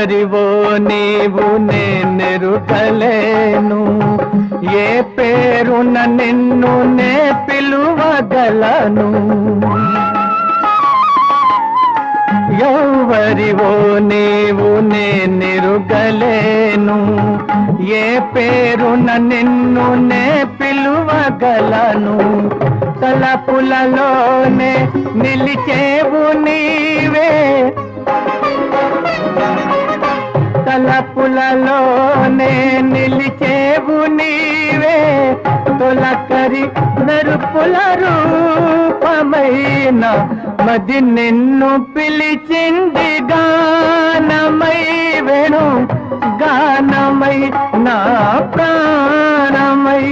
ఎవరివో నీవు నేనెరుగలేను, ఏ పేరున నిన్ను నే పిలువగలను. ఎవరివో నీవు నేనెరుగలేను, ఏ పేరున నిన్ను నే పిలువగలను. తలపులలోనే నిలిచేవు నీవే, తలపులలోనే నిలిచేవు నీవే, తొలకరి మెరుపుల రూపమైన మది నిన్ను పిలిచింది గానమై వేణు గానమై నా ప్రాణమై.